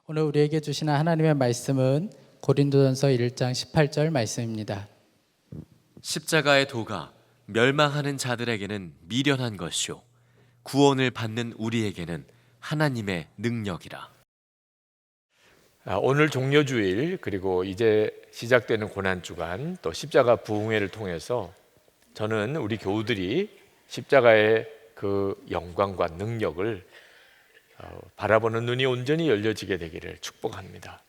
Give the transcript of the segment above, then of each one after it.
오늘 우리에게 주시는 하나님의 말씀은 고린도전서 1장 18절 말씀입니다. 십자가의 도가 멸망하는 자들에게는 미련한 것이요 구원을 받는 우리에게는 하나님의 능력이라. 오늘 종려주일 그리고 이제 시작되는 고난주간 또 십자가 부흥회를 통해서 저는 우리 교우들이 십자가의 그 영광과 능력을 바라보는 눈이 온전히 열려지게 되기를 축복합니다.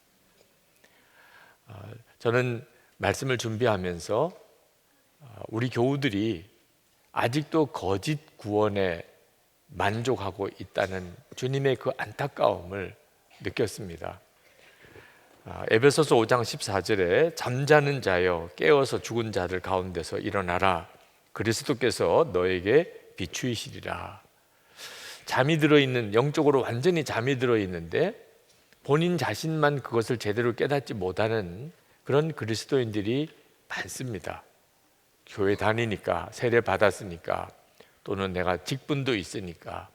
저는 말씀을 준비하면서 우리 교우들이 아직도 거짓 구원에 만족하고 있다는 주님의 그 안타까움을 느꼈습니다. 에베소서 5장 14절에 잠자는 자여 깨어서 죽은 자들 가운데서 일어나라 그리스도께서 너에게 비추이시리라. 잠이 들어있는, 영적으로 완전히 잠이 들어있는데 본인 자신만 그것을 제대로 깨닫지 못하는 그런 그리스도인들이 많습니다. 교회 다니니까, 세례 받았으니까, 또는 내가 직분도 있으니까,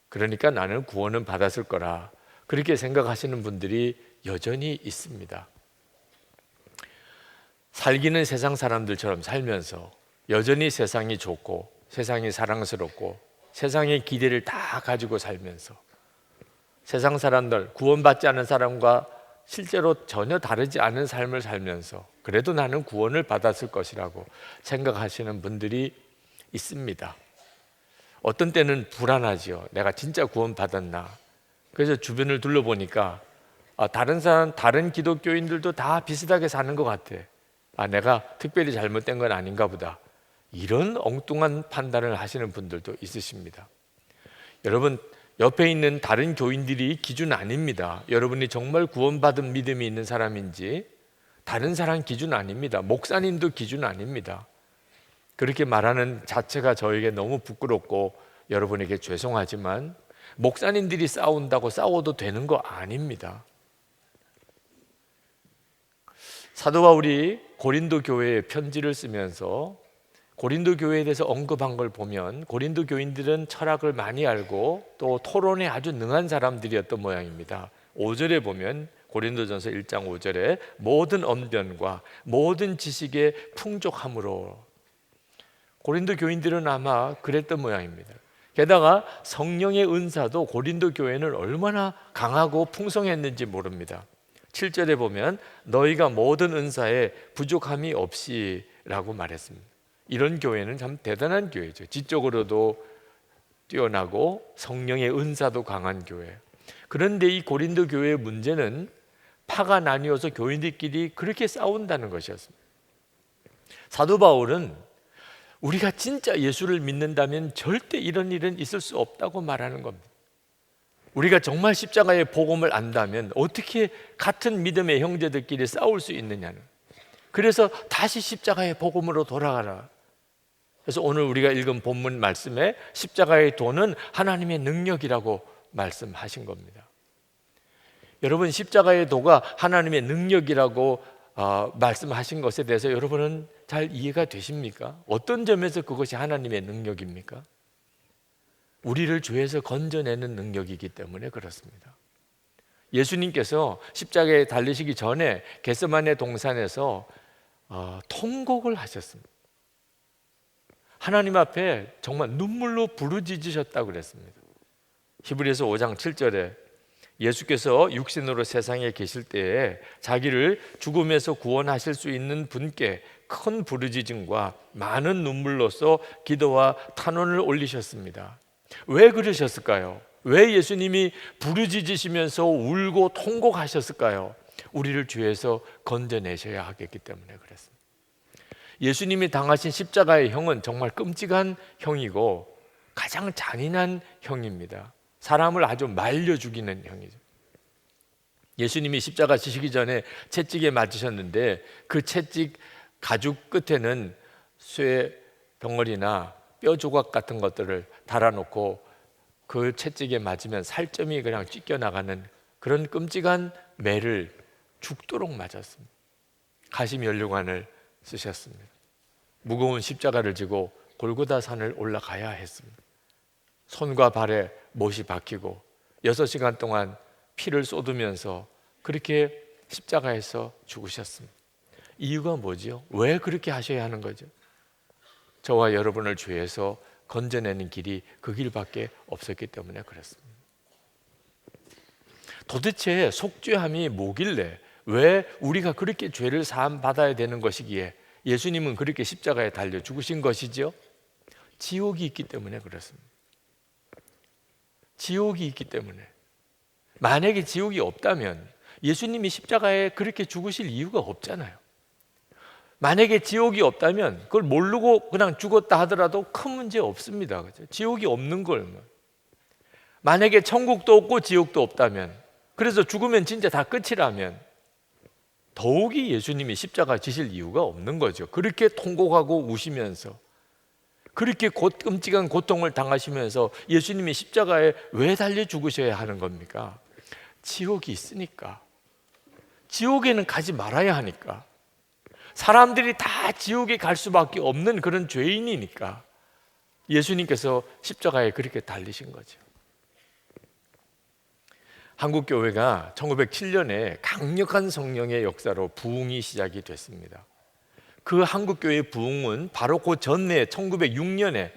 그러니까 나는 구원은 받았을 거라, 그렇게 생각하시는 분들이 여전히 있습니다. 살기는 세상 사람들처럼 살면서 여전히 세상이 좋고 세상이 사랑스럽고 세상의 기대를 다 가지고 살면서 세상 사람들, 구원받지 않은 사람과 실제로 전혀 다르지 않은 삶을 살면서 그래도 나는 구원을 받았을 것이라고 생각하시는 분들이 있습니다. 어떤 때는 불안하지요. 내가 진짜 구원받았나? 그래서 주변을 둘러보니까 다른 사람, 다른 기독교인들도 다 비슷하게 사는 것 같아. 내가 특별히 잘못된 건 아닌가 보다. 이런 엉뚱한 판단을 하시는 분들도 있으십니다. 여러분, 옆에 있는 다른 교인들이 기준 아닙니다. 여러분이 정말 구원받은 믿음이 있는 사람인지 다른 사람 기준 아닙니다. 목사님도 기준 아닙니다. 그렇게 말하는 자체가 저에게 너무 부끄럽고 여러분에게 죄송하지만 목사님들이 싸운다고 싸워도 되는 거 아닙니다. 사도 바울이 고린도 교회에 편지를 쓰면서 고린도 교회에 대해서 언급한 걸 보면 고린도 교인들은 철학을 많이 알고 또 토론에 아주 능한 사람들이었던 모양입니다. 5절에 보면 고린도전서 1장 5절에 모든 언변과 모든 지식의 풍족함으로, 고린도 교인들은 아마 그랬던 모양입니다. 게다가 성령의 은사도 고린도 교회는 얼마나 강하고 풍성했는지 모릅니다. 7절에 보면 너희가 모든 은사에 부족함이 없이 라고 말했습니다. 이런 교회는 참 대단한 교회죠. 지적으로도 뛰어나고 성령의 은사도 강한 교회. 그런데 이 고린도 교회의 문제는 파가 나뉘어서 교인들끼리 그렇게 싸운다는 것이었습니다. 사도 바울은 우리가 진짜 예수를 믿는다면 절대 이런 일은 있을 수 없다고 말하는 겁니다. 우리가 정말 십자가의 복음을 안다면 어떻게 같은 믿음의 형제들끼리 싸울 수 있느냐는, 그래서 다시 십자가의 복음으로 돌아가라. 그래서 오늘 우리가 읽은 본문 말씀에 십자가의 도는 하나님의 능력이라고 말씀하신 겁니다. 여러분, 십자가의 도가 하나님의 능력이라고 말씀하신 것에 대해서 여러분은 잘 이해가 되십니까? 어떤 점에서 그것이 하나님의 능력입니까? 우리를 죄에서 건져내는 능력이기 때문에 그렇습니다. 예수님께서 십자가에 달리시기 전에 겟세마네 동산에서 통곡을 하셨습니다. 하나님 앞에 정말 눈물로 부르짖으셨다고 그랬습니다. 히브리서 5장 7절에 예수께서 육신으로 세상에 계실 때에 자기를 죽음에서 구원하실 수 있는 분께 큰 부르짖음과 많은 눈물로써 기도와 탄원을 올리셨습니다. 왜 그러셨을까요? 왜 예수님이 부르짖으시면서 울고 통곡하셨을까요? 우리를 죄에서 건져내셔야 하겠기 때문에 그랬습니다. 예수님이 당하신 십자가의 형은 정말 끔찍한 형이고 가장 잔인한 형입니다. 사람을 아주 말려 죽이는 형이죠. 예수님이 십자가 지시기 전에 채찍에 맞으셨는데 그 채찍 가죽 끝에는 쇠 덩어리나 뼈 조각 같은 것들을 달아놓고 그 채찍에 맞으면 살점이 그냥 찢겨나가는 그런 끔찍한 매를 죽도록 맞았습니다. 가시면류관을 쓰셨습니다. 무거운 십자가를 지고 골고다 산을 올라가야 했습니다. 손과 발에 못이 박히고 6시간 동안 피를 쏟으면서 그렇게 십자가에서 죽으셨습니다. 이유가 뭐지요? 왜 그렇게 하셔야 하는 거죠? 저와 여러분을 죄에서 건져내는 길이 그 길밖에 없었기 때문에 그렇습니다. 도대체 속죄함이 뭐길래, 왜 우리가 그렇게 죄를 사함 받아야 되는 것이기에 예수님은 그렇게 십자가에 달려 죽으신 것이죠? 지옥이 있기 때문에 그렇습니다. 지옥이 있기 때문에. 만약에 지옥이 없다면 예수님이 십자가에 그렇게 죽으실 이유가 없잖아요. 만약에 지옥이 없다면 그걸 모르고 그냥 죽었다 하더라도 큰 문제 없습니다. 그렇죠? 지옥이 없는 걸. 만약에 천국도 없고 지옥도 없다면, 그래서 죽으면 진짜 다 끝이라면 더욱이 예수님이 십자가 지실 이유가 없는 거죠. 그렇게 통곡하고 우시면서, 그렇게 끔찍한 고통을 당하시면서 예수님이 십자가에 왜 달려 죽으셔야 하는 겁니까? 지옥이 있으니까. 지옥에는 가지 말아야 하니까. 사람들이 다 지옥에 갈 수밖에 없는 그런 죄인이니까 예수님께서 십자가에 그렇게 달리신 거죠. 한국교회가 1907년에 강력한 성령의 역사로 부흥이 시작이 됐습니다. 그 한국교회의 부흥은 바로 그 전에 1906년에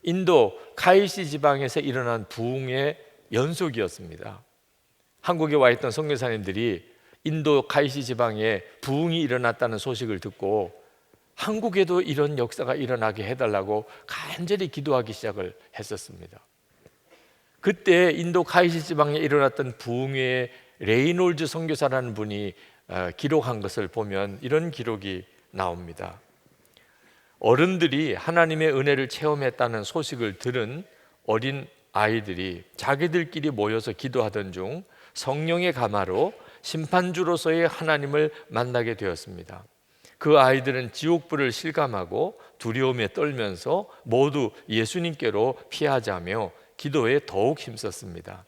인도 카이시 지방에서 일어난 부흥의 연속이었습니다. 한국에 와 있던 선교사님들이 인도 카이시 지방에 부흥이 일어났다는 소식을 듣고 한국에도 이런 역사가 일어나게 해달라고 간절히 기도하기 시작을 했었습니다. 그때 인도 카이시 지방에 일어났던 부흥의 레이놀즈 선교사라는 분이 기록한 것을 보면 이런 기록이 나옵니다. 어른들이 하나님의 은혜를 체험했다는 소식을 들은 어린 아이들이 자기들끼리 모여서 기도하던 중 성령의 가마로 심판주로서의 하나님을 만나게 되었습니다. 그 아이들은 지옥불을 실감하고 두려움에 떨면서 모두 예수님께로 피하자며 기도에 더욱 힘썼습니다.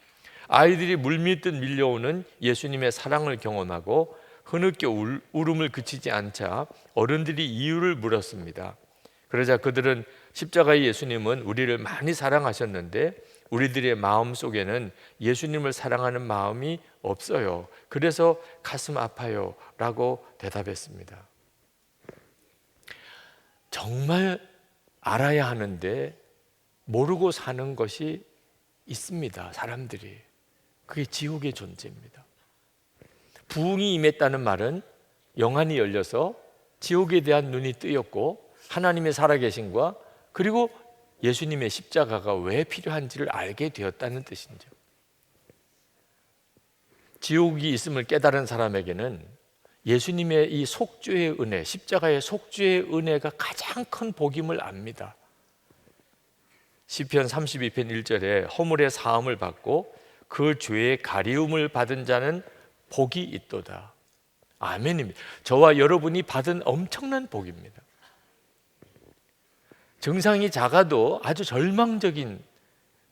아이들이 물밀듯 밀려오는 예수님의 사랑을 경험하고 흐느껴 울음을 그치지 않자 어른들이 이유를 물었습니다. 그러자 그들은 십자가의 예수님은 우리를 많이 사랑하셨는데 우리들의 마음 속에는 예수님을 사랑하는 마음이 없어요. 그래서 가슴 아파요 라고 대답했습니다. 정말 알아야 하는데 모르고 사는 것이 있습니다. 사람들이. 그게 지옥의 존재입니다. 부흥이 임했다는 말은 영안이 열려서 지옥에 대한 눈이 뜨였고 하나님의 살아계심과 그리고 예수님의 십자가가 왜 필요한지를 알게 되었다는 뜻이죠. 지옥이 있음을 깨달은 사람에게는 예수님의 이 속죄의 은혜, 십자가의 속죄의 은혜가 가장 큰 복임을 압니다. 시편 32편 1절에 허물의 사함을 받고 그 죄의 가리움을 받은 자는 복이 있도다. 아멘입니다. 저와 여러분이 받은 엄청난 복입니다. 증상이 작아도 아주 절망적인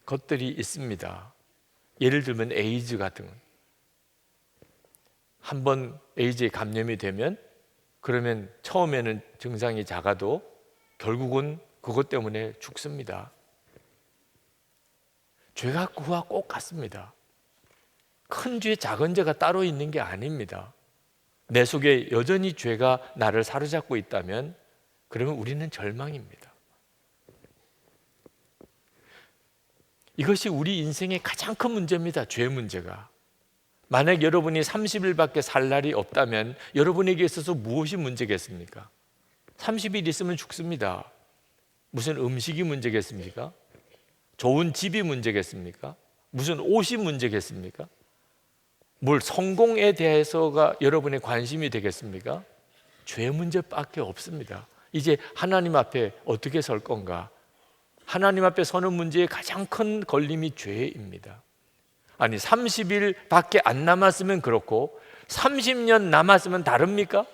것들이 있습니다. 예를 들면 에이즈 같은 건. 한번 에이즈에 감염이 되면 그러면 처음에는 증상이 작아도 결국은 그것 때문에 죽습니다. 죄가 그와 꼭 같습니다. 큰 죄, 작은 죄가 따로 있는 게 아닙니다. 내 속에 여전히 죄가 나를 사로잡고 있다면 그러면 우리는 절망입니다. 이것이 우리 인생의 가장 큰 문제입니다. 죄 문제가. 만약 여러분이 30일밖에 살 날이 없다면 여러분에게 있어서 무엇이 문제겠습니까? 30일 있으면 죽습니다. 무슨 음식이 문제겠습니까? 좋은 집이 문제겠습니까? 무슨 옷이 문제겠습니까? 뭘 성공에 대해서가 여러분의 관심이 되겠습니까? 죄 문제밖에 없습니다. 이제 하나님 앞에 어떻게 설 건가? 하나님 앞에 서는 문제의 가장 큰 걸림이 죄입니다. 아니 30일밖에 안 남았으면 그렇고 30년 남았으면 다릅니까?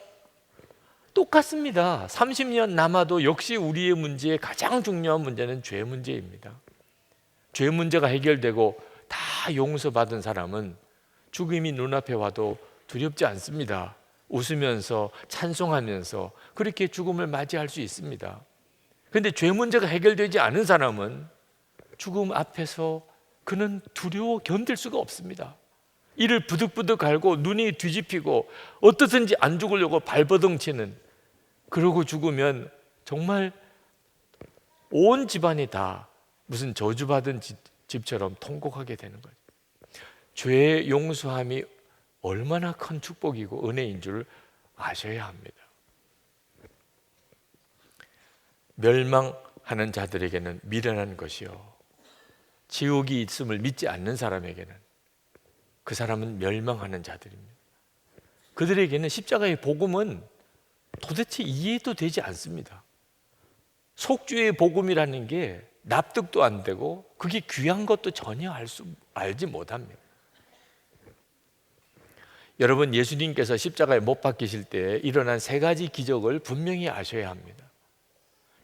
똑같습니다. 30년 남아도 역시 우리의 문제의 가장 중요한 문제는 죄 문제입니다. 죄 문제가 해결되고 다 용서받은 사람은 죽음이 눈앞에 와도 두렵지 않습니다. 웃으면서 찬송하면서 그렇게 죽음을 맞이할 수 있습니다. 그런데 죄 문제가 해결되지 않은 사람은 죽음 앞에서 그는 두려워 견딜 수가 없습니다. 이를 부득부득 갈고 눈이 뒤집히고 어떻든지 안 죽으려고 발버둥 치는, 그러고 죽으면 정말 온 집안이 다 무슨 저주받은 집처럼 통곡하게 되는 거죠. 죄의 용서함이 얼마나 큰 축복이고 은혜인 줄 아셔야 합니다. 멸망하는 자들에게는 미련한 것이요, 지옥이 있음을 믿지 않는 사람에게는, 그 사람은 멸망하는 자들입니다. 그들에게는 십자가의 복음은 도대체 이해도 되지 않습니다. 속죄의 복음이라는 게 납득도 안 되고 그게 귀한 것도 전혀 알지 못합니다. 여러분, 예수님께서 십자가에 못 박히실 때 일어난 세 가지 기적을 분명히 아셔야 합니다.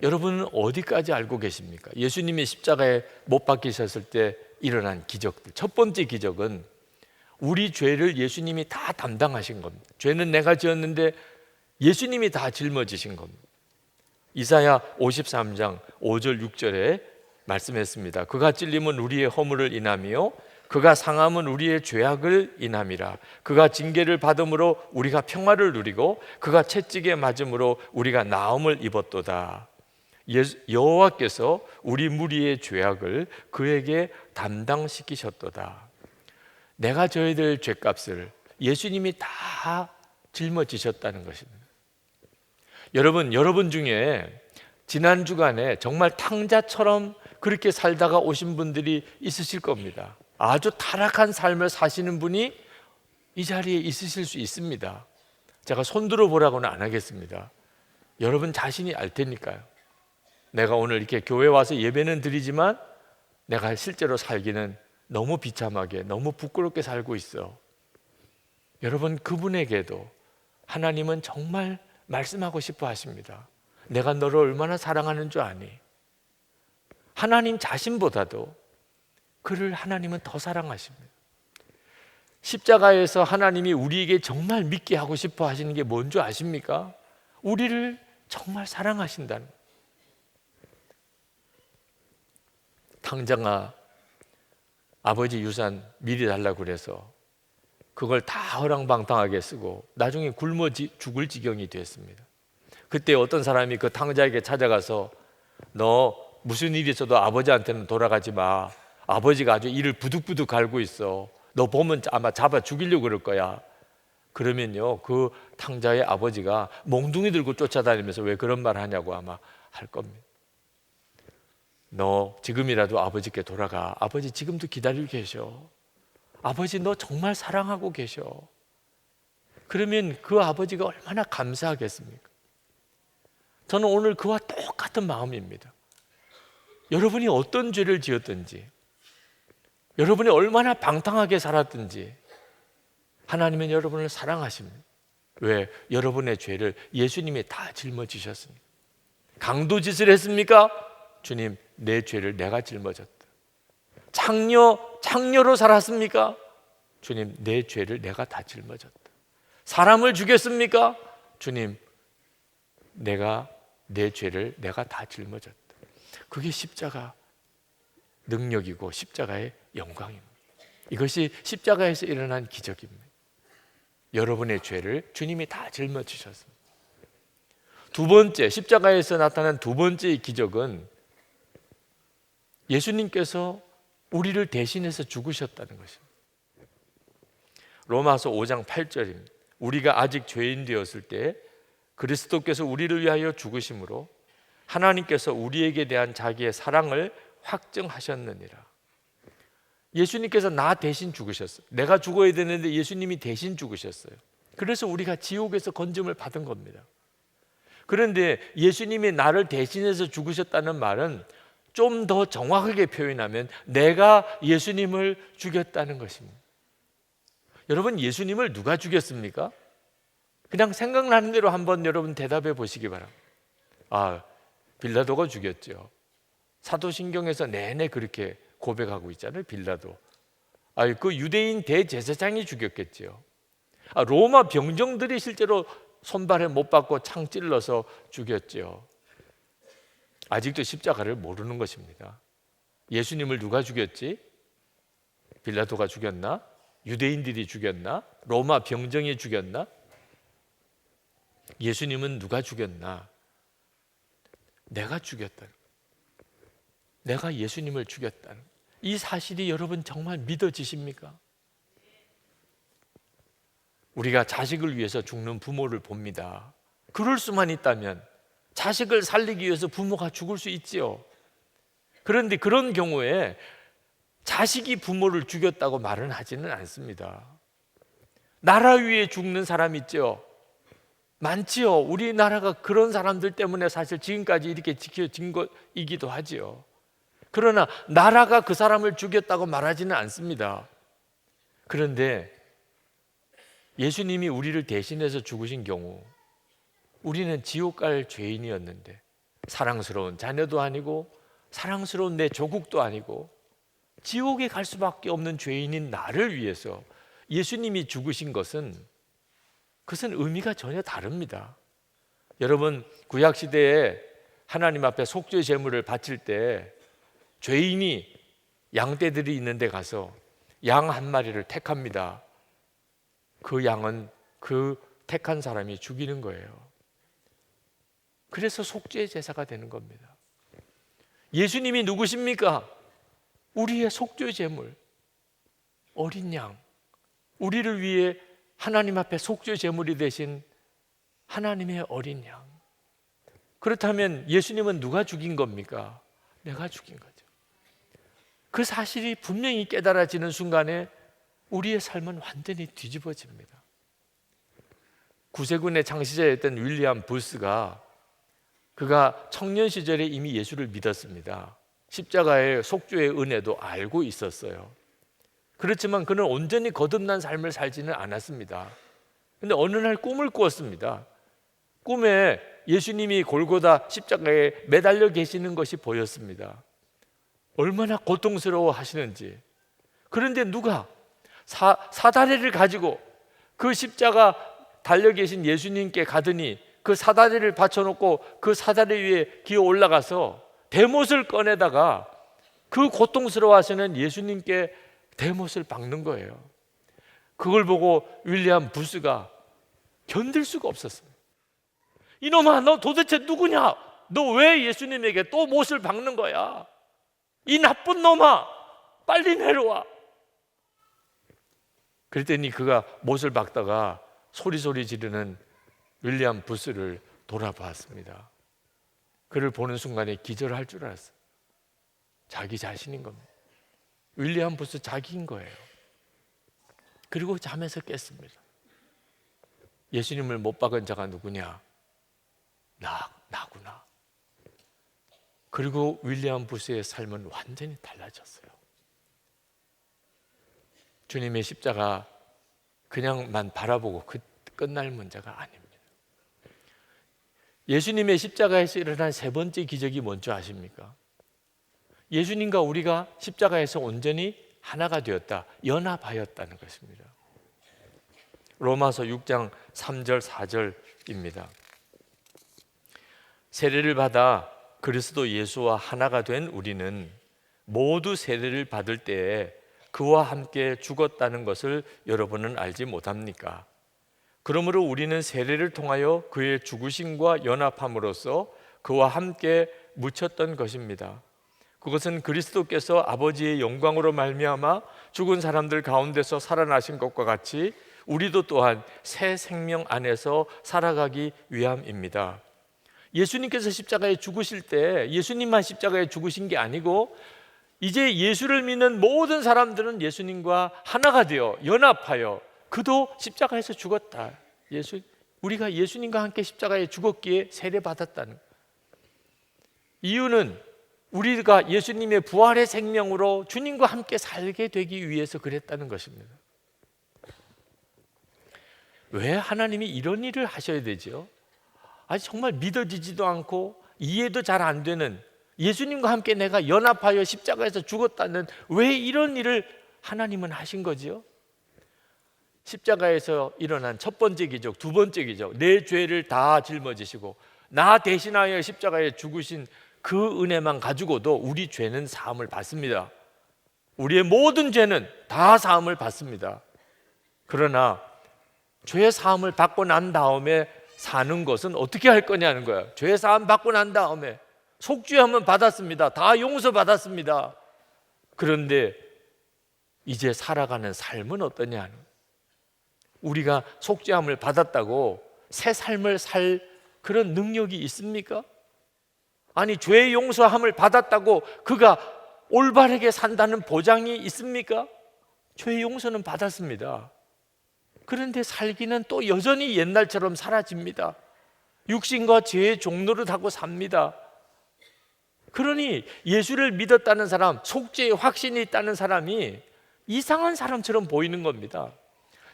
여러분은 어디까지 알고 계십니까? 예수님이 십자가에 못 박히셨을 때 일어난 기적들. 첫 번째 기적은 우리 죄를 예수님이 다 담당하신 겁니다. 죄는 내가 지었는데 예수님이 다 짊어지신 겁니다. 이사야 53장 5절 6절에 말씀했습니다. 그가 찔림은 우리의 허물을 인하며 그가 상함은 우리의 죄악을 인함이라. 그가 징계를 받음으로 우리가 평화를 누리고 그가 채찍에 맞음으로 우리가 나음을 입었도다. 여호와께서 우리 무리의 죄악을 그에게 담당시키셨도다. 내가 져야 될 죄값을 예수님이 다 짊어지셨다는 것입니다. 여러분 중에 지난 주간에 정말 탕자처럼 그렇게 살다가 오신 분들이 있으실 겁니다. 아주 타락한 삶을 사시는 분이 이 자리에 있으실 수 있습니다. 제가 손들어 보라고는 안 하겠습니다. 여러분 자신이 알 테니까요. 내가 오늘 이렇게 교회 와서 예배는 드리지만 내가 실제로 살기는 너무 비참하게, 너무 부끄럽게 살고 있어. 여러분, 그분에게도 하나님은 정말 말씀하고 싶어 하십니다. 내가 너를 얼마나 사랑하는 줄 아니? 하나님 자신보다도 그를 하나님은 더 사랑하십니다. 십자가에서 하나님이 우리에게 정말 믿게 하고 싶어 하시는 게 뭔 줄 아십니까? 우리를 정말 사랑하신다는. 탕자가 아버지 유산 미리 달라고 그래서 그걸 다 허랑방탕하게 쓰고 나중에 굶어 죽을 지경이 됐습니다. 그때 어떤 사람이 그 탕자에게 찾아가서 너 무슨 일이 있어도 아버지한테는 돌아가지 마. 아버지가 아주 이를 부득부득 갈고 있어. 너 보면 아마 잡아 죽이려고 그럴 거야. 그러면요, 그 탕자의 아버지가 몽둥이 들고 쫓아다니면서 왜 그런 말 하냐고 아마 할 겁니다. 너 지금이라도 아버지께 돌아가. 아버지 지금도 기다리고 계셔. 아버지 너 정말 사랑하고 계셔. 그러면 그 아버지가 얼마나 감사하겠습니까? 저는 오늘 그와 똑같은 마음입니다. 여러분이 어떤 죄를 지었든지, 여러분이 얼마나 방탕하게 살았든지 하나님은 여러분을 사랑하십니다. 왜? 여러분의 죄를 예수님이 다 짊어지셨습니다. 강도짓을 했습니까? 주님, 내 죄를 내가 짊어졌다. 창녀로 살았습니까? 주님, 내 죄를 내가 다 짊어졌다. 사람을 죽였습니까? 주님, 내 죄를 내가 다 짊어졌다. 그게 십자가 능력이고 십자가의 영광입니다. 이것이 십자가에서 일어난 기적입니다. 여러분의 죄를 주님이 다 짊어지셨습니다. 두 번째, 십자가에서 나타난 두 번째 기적은 예수님께서 우리를 대신해서 죽으셨다는 것입니다. 로마서 5장 8절입니다. 우리가 아직 죄인 되었을 때 그리스도께서 우리를 위하여 죽으심으로 하나님께서 우리에게 대한 자기의 사랑을 확증하셨느니라. 예수님께서 나 대신 죽으셨어요. 내가 죽어야 되는데 예수님이 대신 죽으셨어요. 그래서 우리가 지옥에서 건짐을 받은 겁니다. 그런데 예수님이 나를 대신해서 죽으셨다는 말은 좀 더 정확하게 표현하면 내가 예수님을 죽였다는 것입니다. 여러분, 예수님을 누가 죽였습니까? 그냥 생각나는 대로 한번 여러분 대답해 보시기 바랍니다. 빌라도가 죽였죠. 사도신경에서 내내 그렇게 고백하고 있잖아요. 빌라도. 그 유대인 대제사장이 죽였겠죠. 로마 병정들이 실제로 손발에 못 박고 창 찔러서 죽였죠. 아직도 십자가를 모르는 것입니다. 예수님을 누가 죽였지? 빌라도가 죽였나? 유대인들이 죽였나? 로마 병정이 죽였나? 예수님은 누가 죽였나? 내가 죽였다는, 내가 예수님을 죽였다는 이 사실이 여러분 정말 믿어지십니까? 우리가 자식을 위해서 죽는 부모를 봅니다. 그럴 수만 있다면 자식을 살리기 위해서 부모가 죽을 수 있지요. 그런데 그런 경우에 자식이 부모를 죽였다고 말은 하지는 않습니다. 나라 위에 죽는 사람 있죠. 많지요. 우리나라가 그런 사람들 때문에 사실 지금까지 이렇게 지켜진 것이기도 하지요. 그러나 나라가 그 사람을 죽였다고 말하지는 않습니다. 그런데 예수님이 우리를 대신해서 죽으신 경우 우리는 지옥 갈 죄인이었는데, 사랑스러운 자녀도 아니고 사랑스러운 내 조국도 아니고 지옥에 갈 수밖에 없는 죄인인 나를 위해서 예수님이 죽으신 것은, 그것은 의미가 전혀 다릅니다. 여러분, 구약시대에 하나님 앞에 속죄 제물을 바칠 때 죄인이 양떼들이 있는 데 가서 양 한 마리를 택합니다. 그 양은 그 택한 사람이 죽이는 거예요. 그래서 속죄 제사가 되는 겁니다. 예수님이 누구십니까? 우리의 속죄 제물, 어린 양, 우리를 위해 하나님 앞에 속죄 제물이 되신 하나님의 어린 양. 그렇다면 예수님은 누가 죽인 겁니까? 내가 죽인 거죠. 그 사실이 분명히 깨달아지는 순간에 우리의 삶은 완전히 뒤집어집니다. 구세군의 창시자였던 윌리엄 부스가, 그가 청년 시절에 이미 예수를 믿었습니다. 십자가의 속죄의 은혜도 알고 있었어요. 그렇지만 그는 온전히 거듭난 삶을 살지는 않았습니다. 그런데 어느 날 꿈을 꾸었습니다. 꿈에 예수님이 골고다 십자가에 매달려 계시는 것이 보였습니다. 얼마나 고통스러워 하시는지. 그런데 누가 사다리를 가지고 그 십자가 달려 계신 예수님께 가더니 그 사다리를 받쳐놓고 그 사다리 위에 기어 올라가서 대못을 꺼내다가 그 고통스러워 하시는 예수님께 대못을 박는 거예요. 그걸 보고 윌리엄 부스가 견딜 수가 없었습니다. 이놈아, 너 도대체 누구냐? 너 왜 예수님에게 또 못을 박는 거야? 이 나쁜 놈아, 빨리 내려와. 그랬더니 그가 못을 박다가 소리소리 지르는 윌리엄 부스를 돌아보았습니다. 그를 보는 순간에 기절할 줄 알았어요. 자기 자신인 겁니다. 윌리엄 부스 자기인 거예요. 그리고 잠에서 깼습니다. 예수님을 못 박은 자가 누구냐? 나구나. 그리고 윌리엄 부스의 삶은 완전히 달라졌어요. 주님의 십자가 그냥만 바라보고 끝날 문제가 아닙니다. 예수님의 십자가에서 일어난 세 번째 기적이 뭔지 아십니까? 예수님과 우리가 십자가에서 온전히 하나가 되었다, 연합하였다는 것입니다. 로마서 6장 3절 4절입니다. 세례를 받아 그리스도 예수와 하나가 된 우리는 모두 세례를 받을 때에 그와 함께 죽었다는 것을 여러분은 알지 못합니까? 그러므로 우리는 세례를 통하여 그의 죽으심과 연합함으로써 그와 함께 묻혔던 것입니다. 그것은 그리스도께서 아버지의 영광으로 말미암아 죽은 사람들 가운데서 살아나신 것과 같이 우리도 또한 새 생명 안에서 살아가기 위함입니다. 예수님께서 십자가에 죽으실 때 예수님만 십자가에 죽으신 게 아니고 이제 예수를 믿는 모든 사람들은 예수님과 하나가 되어 연합하여 그도 십자가에서 죽었다. 우리가 예수님과 함께 십자가에 죽었기에 세례받았다는 이유는 우리가 예수님의 부활의 생명으로 주님과 함께 살게 되기 위해서 그랬다는 것입니다. 왜 하나님이 이런 일을 하셔야 되죠? 정말 믿어지지도 않고 이해도 잘 안 되는, 예수님과 함께 내가 연합하여 십자가에서 죽었다는, 왜 이런 일을 하나님은 하신 거죠? 십자가에서 일어난 첫 번째 기적, 두 번째 기적, 내 죄를 다 짊어지시고 나 대신하여 십자가에 죽으신 그 은혜만 가지고도 우리 죄는 사함을 받습니다. 우리의 모든 죄는 다 사함을 받습니다. 그러나 죄 사함을 받고 난 다음에 사는 것은 어떻게 할 거냐는 거야. 죄 사함 받고 난 다음에 속죄함은 받았습니다. 다 용서받았습니다. 그런데 이제 살아가는 삶은 어떠냐는, 우리가 속죄함을 받았다고 새 삶을 살 그런 능력이 있습니까? 아니, 죄 용서함을 받았다고 그가 올바르게 산다는 보장이 있습니까? 죄 용서는 받았습니다. 그런데 살기는 또 여전히 옛날처럼 사라집니다. 육신과 죄의 종노릇 하고 삽니다. 그러니 예수를 믿었다는 사람, 속죄의 확신이 있다는 사람이 이상한 사람처럼 보이는 겁니다.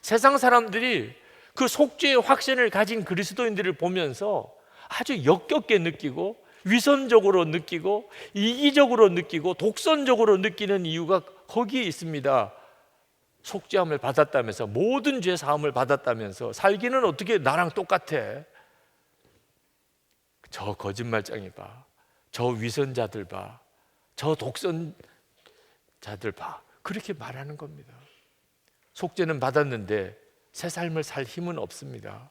세상 사람들이 그 속죄의 확신을 가진 그리스도인들을 보면서 아주 역겹게 느끼고 위선적으로 느끼고 이기적으로 느끼고 독선적으로 느끼는 이유가 거기에 있습니다. 속죄함을 받았다면서, 모든 죄 사함을 받았다면서 살기는 어떻게 나랑 똑같아? 저 거짓말쟁이 봐, 저 위선자들 봐, 저 독선자들 봐, 그렇게 말하는 겁니다. 속죄는 받았는데 새 삶을 살 힘은 없습니다.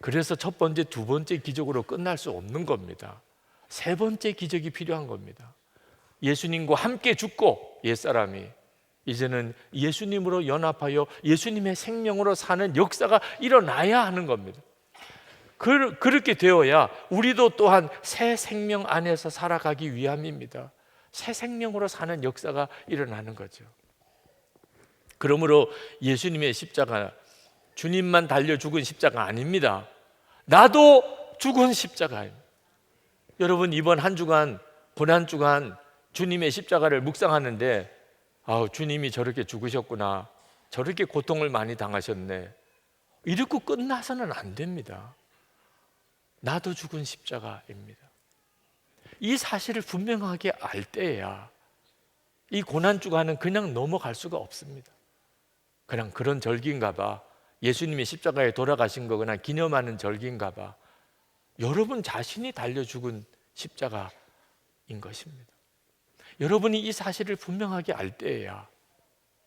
그래서 첫 번째, 두 번째 기적으로 끝날 수 없는 겁니다. 세 번째 기적이 필요한 겁니다. 예수님과 함께 죽고 옛사람이 이제는 예수님으로 연합하여 예수님의 생명으로 사는 역사가 일어나야 하는 겁니다. 그렇게 되어야 우리도 또한 새 생명 안에서 살아가기 위함입니다. 새 생명으로 사는 역사가 일어나는 거죠. 그러므로 예수님의 십자가, 주님만 달려 죽은 십자가 아닙니다. 나도 죽은 십자가입니다. 여러분, 이번 한 주간, 고난 주간 주님의 십자가를 묵상하는데, 주님이 저렇게 죽으셨구나, 저렇게 고통을 많이 당하셨네, 이렇게 끝나서는 안 됩니다. 나도 죽은 십자가입니다. 이 사실을 분명하게 알 때야 이 고난 주간은 그냥 넘어갈 수가 없습니다. 그냥 그런 절기인가 봐, 예수님이 십자가에 돌아가신 거 그냥 기념하는 절기인가 봐. 여러분 자신이 달려 죽은 십자가인 것입니다. 여러분이 이 사실을 분명하게 알 때야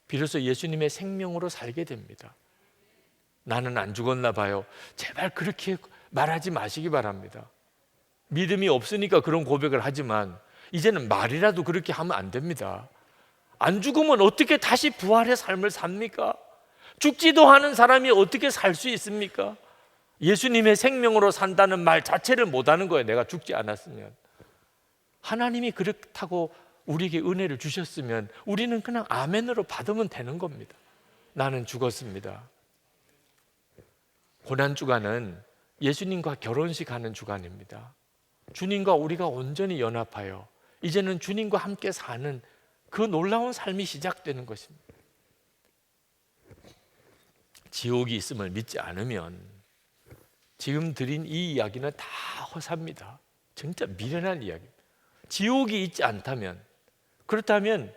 비로소 예수님의 생명으로 살게 됩니다. 나는 안 죽었나 봐요. 제발 그렇게 말하지 마시기 바랍니다. 믿음이 없으니까 그런 고백을 하지만 이제는 말이라도 그렇게 하면 안 됩니다. 안 죽으면 어떻게 다시 부활의 삶을 삽니까? 죽지도 않은 사람이 어떻게 살 수 있습니까? 예수님의 생명으로 산다는 말 자체를 못하는 거예요. 내가 죽지 않았으면. 하나님이 그렇다고 우리에게 은혜를 주셨으면 우리는 그냥 아멘으로 받으면 되는 겁니다. 나는 죽었습니다. 고난주간은 예수님과 결혼식 하는 주간입니다. 주님과 우리가 온전히 연합하여 이제는 주님과 함께 사는 그 놀라운 삶이 시작되는 것입니다. 지옥이 있음을 믿지 않으면 지금 드린 이 이야기는 다 허사입니다. 진짜 미련한 이야기입니다. 지옥이 있지 않다면, 그렇다면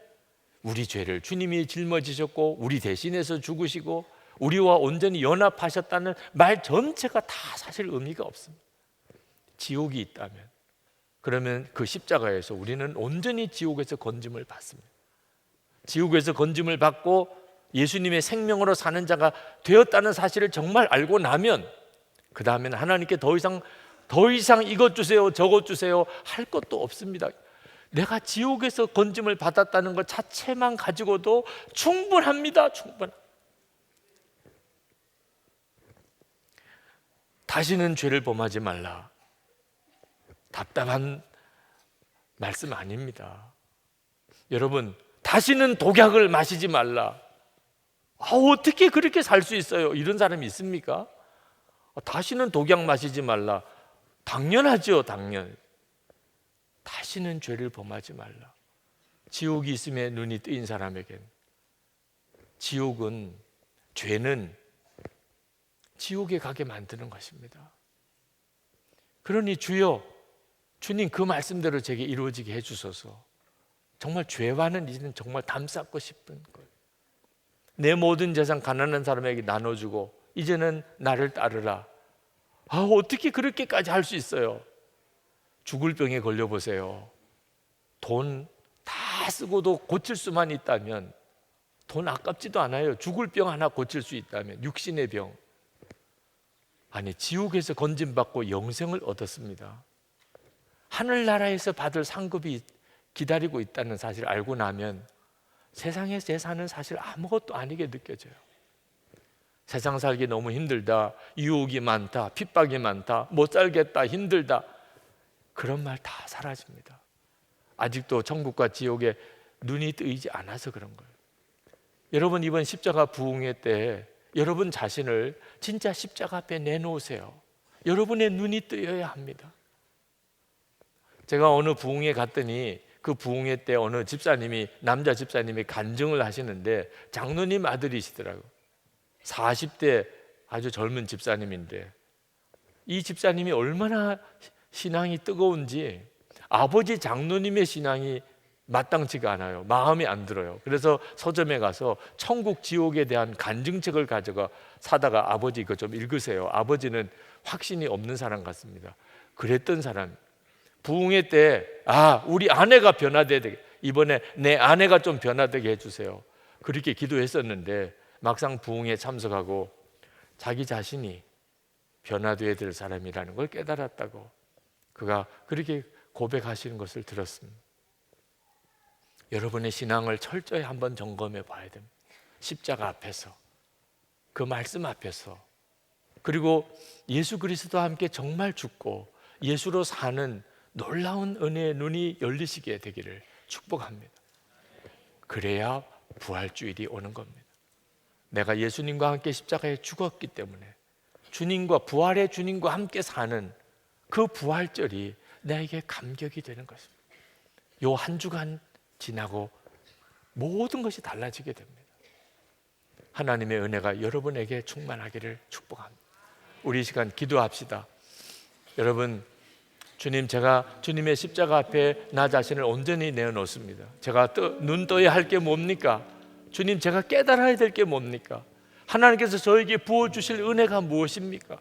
우리 죄를 주님이 짊어지셨고 우리 대신해서 죽으시고 우리와 온전히 연합하셨다는 말 전체가 다 사실 의미가 없습니다. 지옥이 있다면, 그러면 그 십자가에서 우리는 온전히 지옥에서 건짐을 받습니다. 지옥에서 건짐을 받고 예수님의 생명으로 사는 자가 되었다는 사실을 정말 알고 나면 그 다음에는 하나님께 더 이상 이것 주세요 저것 주세요 할 것도 없습니다. 내가 지옥에서 건짐을 받았다는 것 자체만 가지고도 충분합니다. 다시는 죄를 범하지 말라. 답답한 말씀 아닙니다. 여러분, 다시는 독약을 마시지 말라. 어떻게 그렇게 살 수 있어요? 이런 사람이 있습니까? 다시는 독약 마시지 말라. 당연하죠, 당연. 다시는 죄를 범하지 말라. 지옥이 있음에 눈이 뜨인 사람에겐 죄는 지옥에 가게 만드는 것입니다. 그러니 주여, 주님 그 말씀대로 제게 이루어지게 해주소서. 정말 죄와는 이제는 정말 담쌓고 싶은 거예요. 내 모든 재산 가난한 사람에게 나눠주고 이제는 나를 따르라. 어떻게 그렇게까지 할 수 있어요? 죽을 병에 걸려보세요. 돈 다 쓰고도 고칠 수만 있다면 돈 아깝지도 않아요. 죽을 병 하나 고칠 수 있다면, 육신의 병. 아니, 지옥에서 건진받고 영생을 얻었습니다. 하늘나라에서 받을 상급이 기다리고 있다는 사실을 알고 나면 세상의 재산은 사실 아무것도 아니게 느껴져요. 세상 살기 너무 힘들다, 유혹이 많다, 핍박이 많다, 못 살겠다, 힘들다, 그런 말 다 사라집니다. 아직도 천국과 지옥에 눈이 뜨이지 않아서 그런 거예요. 여러분, 이번 십자가 부흥회 때 여러분 자신을 진짜 십자가 앞에 내놓으세요. 여러분의 눈이 뜨여야 합니다. 제가 어느 부흥회 갔더니 그 부흥회 때 어느 집사님이, 남자 집사님이 간증을 하시는데 장로님 아들이시더라고요. 40대 아주 젊은 집사님인데 이 집사님이 얼마나 신앙이 뜨거운지 아버지 장로님의 신앙이 마땅치가 않아요. 마음에 안 들어요. 그래서 서점에 가서 천국 지옥에 대한 간증책을 가져가 사다가 아버지 이거 좀 읽으세요. 아버지는 확신이 없는 사람 같습니다. 그랬던 사람. 부흥회 때 우리 아내가 변화되게 되게, 이번에 내 아내가 좀 변화되게 해주세요. 그렇게 기도했었는데 막상 부흥회에 참석하고 자기 자신이 변화되어야 될 사람이라는 걸 깨달았다고 그가 그렇게 고백하시는 것을 들었습니다. 여러분의 신앙을 철저히 한번 점검해 봐야 됩니다. 십자가 앞에서, 그 말씀 앞에서, 그리고 예수 그리스도와 함께 정말 죽고 예수로 사는 놀라운 은혜의 눈이 열리시게 되기를 축복합니다. 그래야 부활주일이 오는 겁니다. 내가 예수님과 함께 십자가에 죽었기 때문에 주님과, 부활의 주님과 함께 사는 그 부활절이 나에게 감격이 되는 것입니다. 요 한 주간 지나고 모든 것이 달라지게 됩니다. 하나님의 은혜가 여러분에게 충만하기를 축복합니다. 우리 이 시간 기도합시다. 여러분, 주님, 제가 주님의 십자가 앞에 나 자신을 온전히 내어놓습니다. 제가 눈 떠야 할 게 뭡니까? 주님, 제가 깨달아야 될 게 뭡니까? 하나님께서 저에게 부어주실 은혜가 무엇입니까?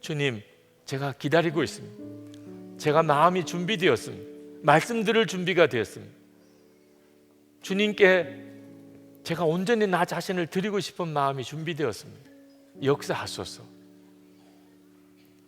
주님, 제가 기다리고 있습니다. 제가 마음이 준비되었습니다. 말씀 들을 준비가 되었습니다. 주님께 제가 온전히 나 자신을 드리고 싶은 마음이 준비되었습니다. 역사하소서.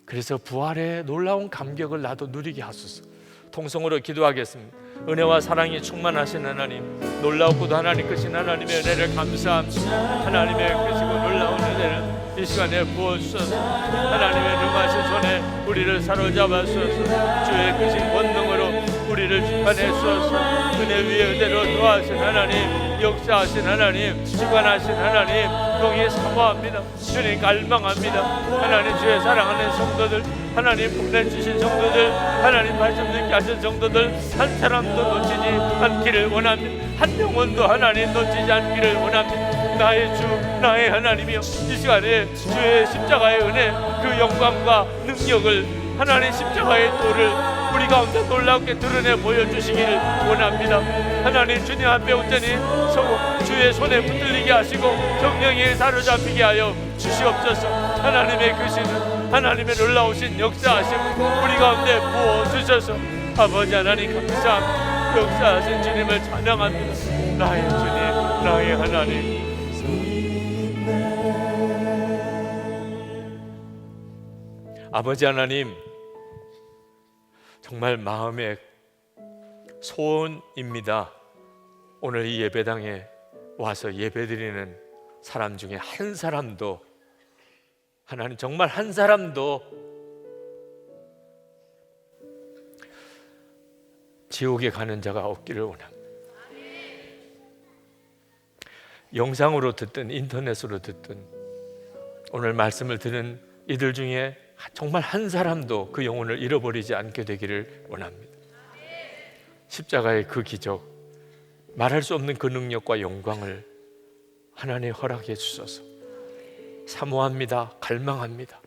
그래서 부활의 놀라운 감격을 나도 누리게 하소서. 통성으로 기도하겠습니다. 은혜와 사랑이 충만하신 하나님, 놀라우고도 하나님 크신 하나님의 은혜를 감사합니다. 하나님의 크시고 놀라운 은혜를 이 시간에 부어주셔서 하나님의 능하신 손에 우리를 사로잡아주셔서 주의 크신 권능으로 우리를 주관해 주셔서 은혜 위에 은혜로 도하신 하나님, 역사하신 하나님, 주관하신 하나님, 동의 사모합니다. 주님 갈망합니다. 하나님, 주의 사랑하는 성도들, 하나님 보내주신 성도들, 하나님 말씀 듣게 하신 성도들 한 사람도 놓치지 않기를 원합니다. 한 영혼도 하나님 놓치지 않기를 원합니다. 나의 주, 나의 하나님이여, 이 시간에 주의 십자가의 은혜, 그 영광과 능력을, 하나님 십자가의 도를 우리 가운데 놀랍게 드러내 보여주시기를 원합니다. 하나님, 주님 앞에 온전히 서고 주의 손에 붙들리게 하시고 성령에 사로잡히게 하여 주시옵소서. 하나님의 크시는 하나님의 놀라우신 역사하심 우리 가운데 부어주셔서 아버지 하나님 감사합니다. 역사하신 주님을 찬양합니다. 나의 주님, 나의 하나님, 아버지 하나님, 정말 마음의 소원입니다. 오늘 이 예배당에 와서 예배드리는 사람 중에 한 사람도, 하나님 정말 한 사람도 지옥에 가는 자가 없기를 원합니다. 영상으로 듣든 인터넷으로 듣든 오늘 말씀을 들은 이들 중에 정말 한 사람도 그 영혼을 잃어버리지 않게 되기를 원합니다. 십자가의 그 기적, 말할 수 없는 그 능력과 영광을 하나님 허락해 주셔서 사모합니다. 갈망합니다.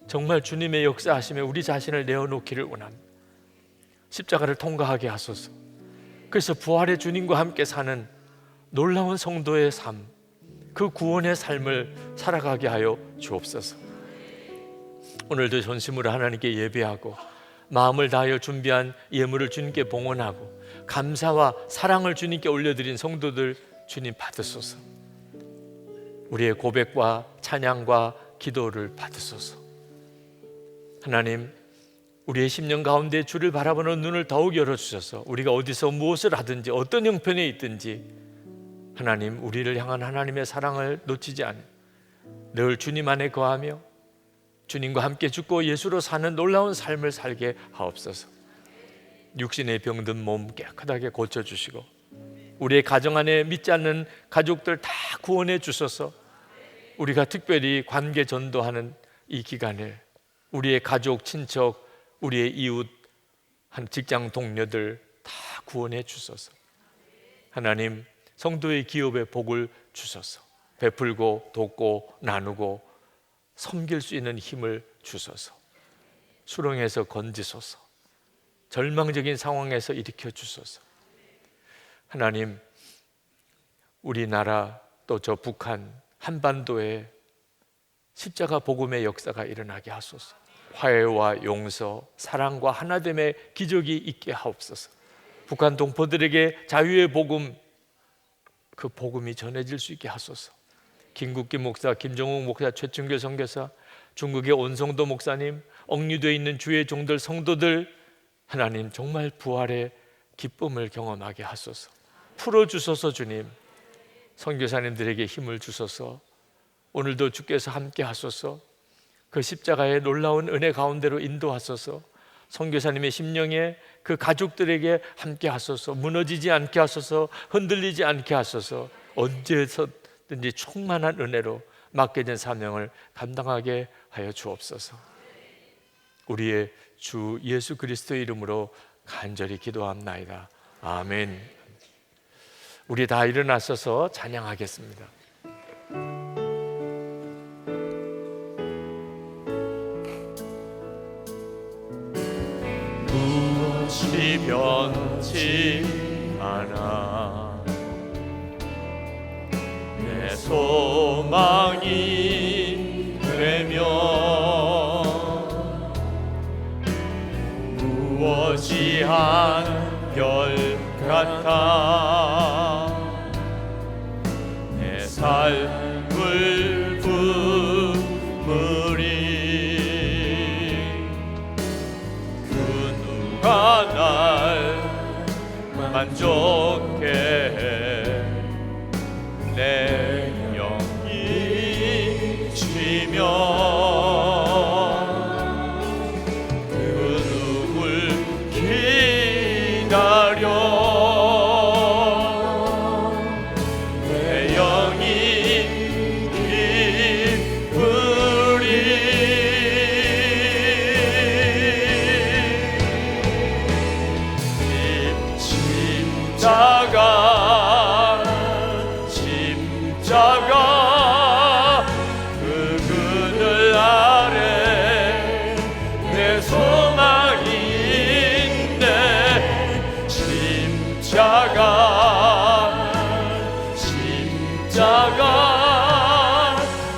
정말 주님의 역사하심에 우리 자신을 내어놓기를 원합니다. 십자가를 통과하게 하소서. 그래서 부활의 주님과 함께 사는 놀라운 성도의 삶, 그 구원의 삶을 살아가게 하여 주옵소서. 오늘도 전심으로 하나님께 예배하고 마음을 다하여 준비한 예물을 주님께 봉헌하고 감사와 사랑을 주님께 올려드린 성도들 주님 받으소서. 우리의 고백과 찬양과 기도를 받으소서. 하나님, 우리의 심령 가운데 주를 바라보는 눈을 더욱 열어주셔서 우리가 어디서 무엇을 하든지 어떤 형편에 있든지 하나님, 우리를 향한 하나님의 사랑을 놓치지 않아 늘 주님 안에 거하며 주님과 함께 죽고 예수로 사는 놀라운 삶을 살게 하옵소서. 육신의 병든 몸 깨끗하게 고쳐주시고 우리의 가정 안에 믿지 않는 가족들 다 구원해 주셔서 우리가 특별히 관계 전도하는 이 기간에 우리의 가족, 친척, 우리의 이웃, 한 직장 동료들 다 구원해 주소서. 하나님, 성도의 기업에 복을 주소서. 베풀고 돕고 나누고 섬길 수 있는 힘을 주소서. 수렁에서 건지소서. 절망적인 상황에서 일으켜 주소서. 하나님, 우리나라 또 저 북한 한반도에 십자가 복음의 역사가 일어나게 하소서. 화해와 용서, 사랑과 하나됨의 기적이 있게 하옵소서. 북한 동포들에게 자유의 복음, 그 복음이 전해질 수 있게 하소서. 김국기 목사, 김정욱 목사, 최충길 선교사, 중국의 온성도 목사님, 억류되어 있는 주의 종들, 성도들, 하나님 정말 부활의 기쁨을 경험하게 하소서. 풀어주소서. 주님, 선교사님들에게 힘을 주소서. 오늘도 주께서 함께 하소서. 그 십자가의 놀라운 은혜 가운데로 인도하소서. 선교사님의 심령에 그 가족들에게 함께 하소서. 무너지지 않게 하소서. 흔들리지 않게 하소서. 언제든지 충만한 은혜로 맡겨진 사명을 감당하게 하여 주옵소서. 우리의 주 예수 그리스도의 이름으로 간절히 기도합나이다. 아멘. 우리 다 일어나셔서 찬양하겠습니다. 무엇이 변치 않아 내 소망이 되며 무엇이 한결 같아 내 삶을 부으리 그 누가 날 만족해 해 내 영이 쉬며 그 누굴 기다려 내 영이 기쁘리 십자가 그 그늘 아래 내 소망인데 십자가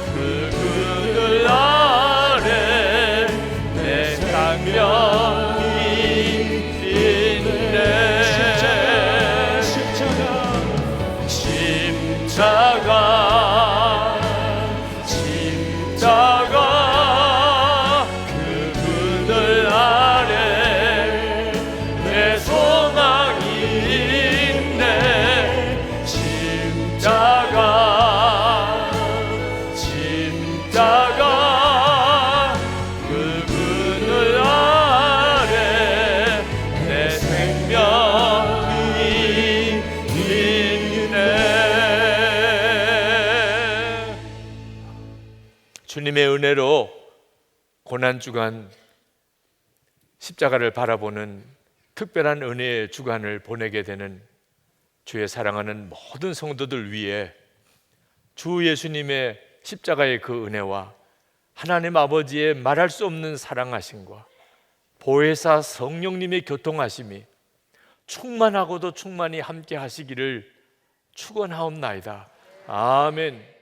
그 그늘 아래 내 생명이 있네 십자가 그 그늘 아래 내 소망이 있네 십자가 그 그늘 아래 내 생명이 있네. 주님의 은혜로 고난주간 십자가를 바라보는 특별한 은혜의 주간을 보내게 되는 주의 사랑하는 모든 성도들 위해 주 예수님의 십자가의 그 은혜와 하나님 아버지의 말할 수 없는 사랑하심과 보혜사 성령님의 교통하심이 충만하고도 충만히 함께 하시기를 축원하옵나이다. 아멘.